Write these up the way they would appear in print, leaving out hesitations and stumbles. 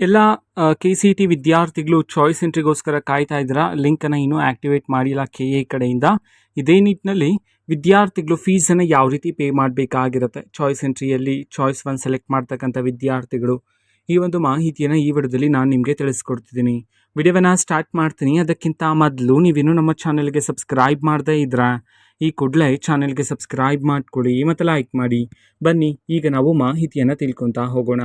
ಎಲ್ಲ ಕೆ.ಸಿ.ಇ.ಟಿ ವಿದ್ಯಾರ್ಥಿಗಳು ಚಾಯ್ಸ್ ಎಂಟ್ರಿಗೋಸ್ಕರ ಕಾಯ್ತಾ ಇದ್ದೀರಾ? ಲಿಂಕನ್ನು ಇನ್ನೂ ಆಕ್ಟಿವೇಟ್ ಮಾಡಿಲ್ಲ ಕೆ.ಎ ಕಡೆಯಿಂದ. ಇದೇ ನಿಟ್ಟಿನಲ್ಲಿ ವಿದ್ಯಾರ್ಥಿಗಳು ಫೀಸನ್ನು ಯಾವ ರೀತಿ ಪೇ ಮಾಡಬೇಕಾಗಿರುತ್ತೆ, ಚಾಯ್ಸ್ ಎಂಟ್ರಿಯಲ್ಲಿ ಚಾಯ್ಸ್ 1 ಸೆಲೆಕ್ಟ್ ಮಾಡ್ತಕ್ಕಂಥ ವಿದ್ಯಾರ್ಥಿಗಳು, ಈ ಒಂದು ಮಾಹಿತಿಯನ್ನು ಈ ವಿಡಿಯೋದಲ್ಲಿ ನಾನು ನಿಮಗೆ ತಿಳಿಸ್ಕೊಡ್ತಿದ್ದೀನಿ. ವಿಡಿಯೋವನ್ನು ಸ್ಟಾರ್ಟ್ ಮಾಡ್ತೀನಿ. ಅದಕ್ಕಿಂತ ಮೊದಲು ನೀವಿನ್ನೂ ನಮ್ಮ ಚಾನಲ್ಗೆ ಸಬ್ಸ್ಕ್ರೈಬ್ ಮಾಡದೇ ಇದ್ದರೆ ಈ ಕೂಡಲೇ ಚಾನಲ್ಗೆ ಸಬ್ಸ್ಕ್ರೈಬ್ ಮಾಡ್ಕೊಳ್ಳಿ ಮತ್ತು ಲೈಕ್ ಮಾಡಿ. ಬನ್ನಿ ಈಗ ನಾವು ಮಾಹಿತಿಯನ್ನು ತಿಳ್ಕೊತಾ ಹೋಗೋಣ.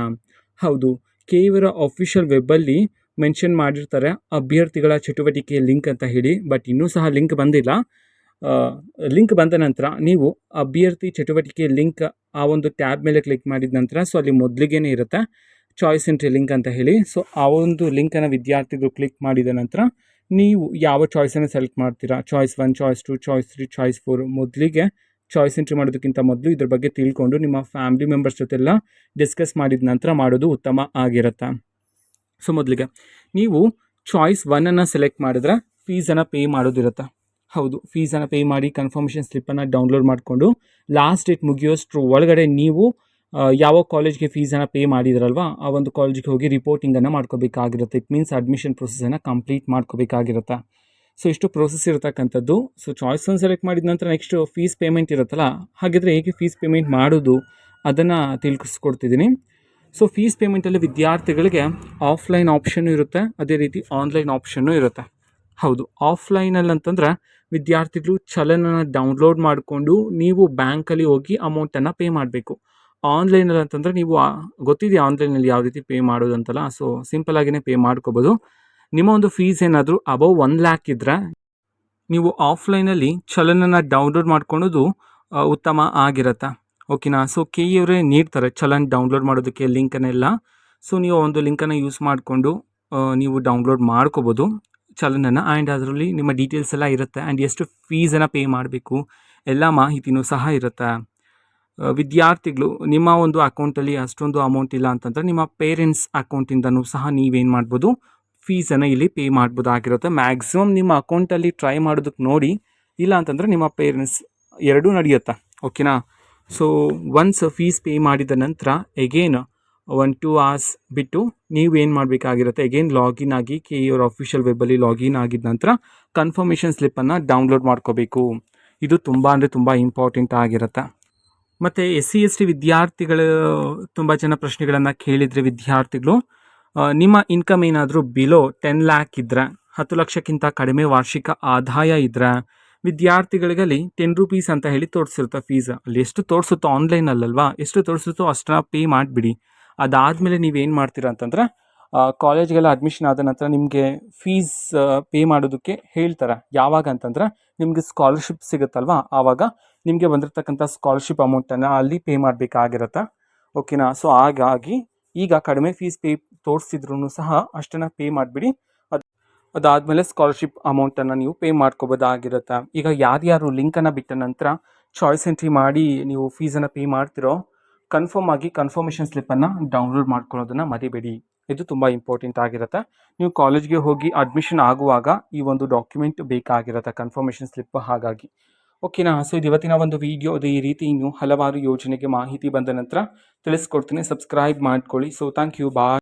ಹೌದು, ಕೆ.ಇವರ ಅಫಿಷಿಯಲ್ ವೆಬ್ಬಲ್ಲಿ ಮೆನ್ಷನ್ ಮಾಡಿರ್ತಾರೆ ಅಭ್ಯರ್ಥಿಗಳ ಚಟುವಟಿಕೆ ಲಿಂಕ್ ಅಂತ ಹೇಳಿ. ಬಟ್ ಇನ್ನೂ ಸಹ ಲಿಂಕ್ ಬಂದಿಲ್ಲ. ಲಿಂಕ್ ಬಂದ ನಂತರ ನೀವು ಅಭ್ಯರ್ಥಿ ಚಟುವಟಿಕೆ ಲಿಂಕ್ ಆ ಒಂದು ಟ್ಯಾಬ್ ಮೇಲೆ ಕ್ಲಿಕ್ ಮಾಡಿದ ನಂತರ ಸೊ ಅಲ್ಲಿ ಮೊದಲಿಗೇನೆ ಇರುತ್ತೆ ಚಾಯ್ಸ್ ಎಂಟ್ರಿ ಲಿಂಕ್ ಅಂತ ಹೇಳಿ. ಸೊ ಆ ಒಂದು ಲಿಂಕನ್ನು ವಿದ್ಯಾರ್ಥಿಗಳು ಕ್ಲಿಕ್ ಮಾಡಿದ ನಂತರ ನೀವು ಯಾವ ಚಾಯ್ಸನ್ನು ಸೆಲೆಕ್ಟ್ ಮಾಡ್ತೀರಾ, ಚಾಯ್ಸ್ 1, ಚಾಯ್ಸ್ 2, ಚಾಯ್ಸ್ 3, ಚಾಯ್ಸ್ 4, ಮೊದಲಿಗೆ ಚಾಯ್ಸ್ ಎಂಟ್ರಿ ಮಾಡೋದಕ್ಕಿಂತ ಮೊದಲು ಇದ್ರ ಬಗ್ಗೆ ತಿಳ್ಕೊಂಡು ನಿಮ್ಮ ಫ್ಯಾಮಿಲಿ ಮೆಂಬರ್ಸ್ ಜೊತೆಲ್ಲ ಡಿಸ್ಕಸ್ ಮಾಡಿದ ನಂತರ ಮಾಡೋದು ಉತ್ತಮ ಆಗಿರುತ್ತೆ. ಸೊ ಮೊದಲಿಗೆ ನೀವು ಚಾಯ್ಸ್ 1 ಸೆಲೆಕ್ಟ್ ಮಾಡಿದ್ರೆ ಫೀಸನ್ನು ಪೇ ಮಾಡೋದಿರುತ್ತೆ. ಹೌದು, ಫೀಸನ್ನು ಪೇ ಮಾಡಿ ಕನ್ಫರ್ಮೇಷನ್ ಸ್ಲಿಪ್ಪನ್ನು ಡೌನ್ಲೋಡ್ ಮಾಡಿಕೊಂಡು ಲಾಸ್ಟ್ ಡೇಟ್ ಮುಗಿಯೋಷ್ಟ್ರ ಒಳಗಡೆ ನೀವು ಯಾವ ಕಾಲೇಜ್ಗೆ ಫೀಸನ್ನು ಪೇ ಮಾಡಿದ್ರಲ್ವ ಆ ಒಂದು ಕಾಲೇಜಿಗೆ ಹೋಗಿ ರಿಪೋರ್ಟಿಂಗನ್ನು ಮಾಡ್ಕೋಬೇಕಾಗಿರುತ್ತೆ. ಇಟ್ ಮೀನ್ಸ್ ಅಡ್ಮಿಷನ್ ಪ್ರೊಸೆಸನ್ನು ಕಂಪ್ಲೀಟ್ ಮಾಡ್ಕೋಬೇಕಾಗಿರುತ್ತೆ. ಸೊ ಇಷ್ಟು ಪ್ರೋಸೆಸ್ ಇರತಕ್ಕಂಥದ್ದು. ಸೊ ಚಾಯ್ಸ್ 1 ಸೆಲೆಕ್ಟ್ ಮಾಡಿದ ನಂತರ ನೆಕ್ಸ್ಟು ಫೀಸ್ ಪೇಮೆಂಟ್ ಇರುತ್ತಲ್ಲ, ಹಾಗಿದ್ರೆ ಹೇಗೆ ಫೀಸ್ ಪೇಮೆಂಟ್ ಮಾಡೋದು ಅದನ್ನು ತಿಳಿಸ್ಕೊಡ್ತಿದ್ದೀನಿ. ಸೊ ಫೀಸ್ ಪೇಮೆಂಟಲ್ಲಿ ವಿದ್ಯಾರ್ಥಿಗಳಿಗೆ ಆಫ್ಲೈನ್ ಆಪ್ಷನ್ನು ಇರುತ್ತೆ, ಅದೇ ರೀತಿ ಆನ್ಲೈನ್ ಆಪ್ಷನ್ನು ಇರುತ್ತೆ. ಹೌದು, ಆಫ್ಲೈನಲ್ಲಿ ಅಂತಂದರೆ ವಿದ್ಯಾರ್ಥಿಗಳು ಚಲನನ ಡೌನ್ಲೋಡ್ ಮಾಡಿಕೊಂಡು ನೀವು ಬ್ಯಾಂಕಲ್ಲಿ ಹೋಗಿ ಅಮೌಂಟನ್ನು ಪೇ ಮಾಡಬೇಕು. ಆನ್ಲೈನಲ್ಲಿ ಅಂತಂದರೆ ನೀವು ಗೊತ್ತಿದೆಯಾ ಆನ್ಲೈನಲ್ಲಿ ಯಾವ ರೀತಿ ಪೇ ಮಾಡೋದು ಅಂತಲ್ಲ. ಸೊ ಸಿಂಪಲಾಗಿಯೇ ಪೇ ಮಾಡ್ಕೋಬೋದು. ನಿಮ್ಮ ಒಂದು ಫೀಸ್ ಏನಾದರೂ ಅಬೌವ್ 1 ಲ್ಯಾಕ್ ಇದ್ದರೆ ನೀವು ಆಫ್ಲೈನಲ್ಲಿ ಚಲನನ ಡೌನ್ಲೋಡ್ ಮಾಡ್ಕೊಳ್ಳೋದು ಉತ್ತಮ ಆಗಿರುತ್ತೆ. ಓಕೆನಾ. ಸೊ ಕೆ.ಇ.ಅವರೇ ನೀಡ್ತಾರೆ ಚಲನ್ ಡೌನ್ಲೋಡ್ ಮಾಡೋದಕ್ಕೆ ಲಿಂಕನ್ನೆಲ್ಲ. ಸೊ ನೀವು ಒಂದು ಲಿಂಕನ್ನು ಯೂಸ್ ಮಾಡಿಕೊಂಡು ನೀವು ಡೌನ್ಲೋಡ್ ಮಾಡ್ಕೋಬೋದು ಚಲನನ್ನು. ಆ್ಯಂಡ್ ಅದರಲ್ಲಿ ನಿಮ್ಮ ಡೀಟೇಲ್ಸ್ ಎಲ್ಲ ಇರುತ್ತೆ ಆ್ಯಂಡ್ ಎಷ್ಟು ಫೀಸನ್ನು ಪೇ ಮಾಡಬೇಕು ಎಲ್ಲ ಮಾಹಿತಿನೂ ಸಹ ಇರುತ್ತೆ. ವಿದ್ಯಾರ್ಥಿಗಳು ನಿಮ್ಮ ಒಂದು ಅಕೌಂಟಲ್ಲಿ ಅಷ್ಟೊಂದು ಅಮೌಂಟ್ ಇಲ್ಲ ಅಂತಂದರೆ ನಿಮ್ಮ ಪೇರೆಂಟ್ಸ್ ಅಕೌಂಟಿಂದನೂ ಸಹ ನೀವೇನು ಮಾಡ್ಬೋದು, ಫೀಸನ್ನು ಇಲ್ಲಿ ಪೇ ಮಾಡ್ಬೋದಾಗಿರುತ್ತೆ. ಮ್ಯಾಕ್ಸಿಮಮ್ ನಿಮ್ಮ ಅಕೌಂಟಲ್ಲಿ ಟ್ರೈ ಮಾಡೋದಕ್ಕೆ ನೋಡಿ, ಇಲ್ಲ ಅಂತಂದರೆ ನಿಮ್ಮ ಪೇರೆಂಟ್ಸ್ ಎರಡೂ ನಡೆಯುತ್ತೆ. ಓಕೆನಾ. ಸೊ ಒನ್ಸ್ ಫೀಸ್ ಪೇ ಮಾಡಿದ ನಂತರ ಎಗೇನ್ 1-2 hours ಬಿಟ್ಟು ನೀವೇನು ಮಾಡಬೇಕಾಗಿರುತ್ತೆ, ಎಗೇನ್ ಲಾಗಿನ್ ಆಗಿ ಕೆ.ಇ.ಅವರ ಅಫಿಷಿಯಲ್ ವೆಬ್ಬಲ್ಲಿ ಲಾಗಿನ್ ಆಗಿದ ನಂತರ ಕನ್ಫರ್ಮೇಷನ್ ಸ್ಲಿಪ್ಪನ್ನು ಡೌನ್ಲೋಡ್ ಮಾಡ್ಕೋಬೇಕು. ಇದು ತುಂಬ ಅಂದರೆ ತುಂಬ ಇಂಪಾರ್ಟೆಂಟ್ ಆಗಿರುತ್ತೆ. ಮತ್ತು SC/ST ವಿದ್ಯಾರ್ಥಿಗಳು ತುಂಬ ಜನ ಪ್ರಶ್ನೆಗಳನ್ನು ಕೇಳಿದರೆ ವಿದ್ಯಾರ್ಥಿಗಳು ನಿಮ್ಮ ಇನ್ಕಮ್ ಏನಾದರೂ ಬಿಲೋ 10 ಲ್ಯಾಕ್ ಇದ್ದರೆ, 10 ಲಕ್ಷಕ್ಕಿಂತ ಕಡಿಮೆ ವಾರ್ಷಿಕ ಆದಾಯ ಇದ್ದರೆ ವಿದ್ಯಾರ್ಥಿಗಳಿಗಲ್ಲಿ 10 ರೂಪೀಸ್ ಅಂತ ಹೇಳಿ ತೋರಿಸಿರುತ್ತೆ ಫೀಸ್. ಅಲ್ಲಿ ಎಷ್ಟು ತೋರಿಸುತ್ತೋ ಆನ್ಲೈನಲ್ಲಲ್ವಾ, ಎಷ್ಟು ತೋರಿಸುತ್ತೋ ಅಷ್ಟನ್ನ ಪೇ ಮಾಡಿಬಿಡಿ. ಅದಾದಮೇಲೆ ನೀವೇನು ಮಾಡ್ತೀರಾ ಅಂತಂದರೆ ಕಾಲೇಜ್ಗೆಲ್ಲ ಅಡ್ಮಿಷನ್ ಆದ ನಂತರ ನಿಮಗೆ ಫೀಸ್ ಪೇ ಮಾಡೋದಕ್ಕೆ ಹೇಳ್ತಾರೆ. ಯಾವಾಗ ಅಂತಂದರೆ ನಿಮಗೆ ಸ್ಕಾಲರ್ಶಿಪ್ ಸಿಗುತ್ತಲ್ವ, ಆವಾಗ ನಿಮಗೆ ಬಂದಿರತಕ್ಕಂಥ ಸ್ಕಾಲರ್ಶಿಪ್ ಅಮೌಂಟನ್ನು ಅಲ್ಲಿ ಪೇ ಮಾಡಬೇಕಾಗಿರುತ್ತೆ. ಓಕೆನಾ. ಸೊ ಹಾಗಾಗಿ ಈಗ ಕಡಿಮೆ ಫೀಸ್ ತೋರಿಸಿದ್ರೂ ಸಹ ಅಷ್ಟನ್ನು ಪೇ ಮಾಡಿಬಿಡಿ. ಅದಾದಮೇಲೆ ಸ್ಕಾಲರ್ಶಿಪ್ ಅಮೌಂಟನ್ನು ನೀವು ಪೇ ಮಾಡ್ಕೋಬೋದಾಗಿರುತ್ತೆ. ಈಗ ಯಾರ್ಯಾರು ಲಿಂಕನ್ನು ಬಿಟ್ಟ ನಂತರ ಚಾಯ್ಸ್ ಎಂಟ್ರಿ ಮಾಡಿ ನೀವು ಫೀಸನ್ನು ಪೇ ಮಾಡ್ತಿರೋ, ಕನ್ಫರ್ಮ್ ಆಗಿ ಕನ್ಫರ್ಮೇಷನ್ ಸ್ಲಿಪ್ಪನ್ನು ಡೌನ್ಲೋಡ್ ಮಾಡ್ಕೊಳ್ಳೋದನ್ನು ಮರಿಬೇಡಿ. ಇದು ತುಂಬ ಇಂಪಾರ್ಟೆಂಟ್ ಆಗಿರುತ್ತೆ. ನೀವು ಕಾಲೇಜ್ಗೆ ಹೋಗಿ ಅಡ್ಮಿಷನ್ ಆಗುವಾಗ ಈ ಒಂದು ಡಾಕ್ಯುಮೆಂಟ್ ಬೇಕಾಗಿರುತ್ತೆ, ಕನ್ಫರ್ಮೇಷನ್ ಸ್ಲಿಪ್. ಹಾಗಾಗಿ ಓಕೆನಾ. ಸೊ ಇದು ಇವತ್ತಿನ ಒಂದು ವಿಡಿಯೋ. ಈ ರೀತಿ ಇನ್ನು ಹಲವಾರು ಯೋಜನೆಗೆ ಮಾಹಿತಿ ಬಂದ ನಂತರ ತಿಳಿಸ್ಕೊಡ್ತೀನಿ. ಸಬ್ಸ್ಕ್ರೈಬ್ ಮಾಡ್ಕೊಳ್ಳಿ. So thank you, bye.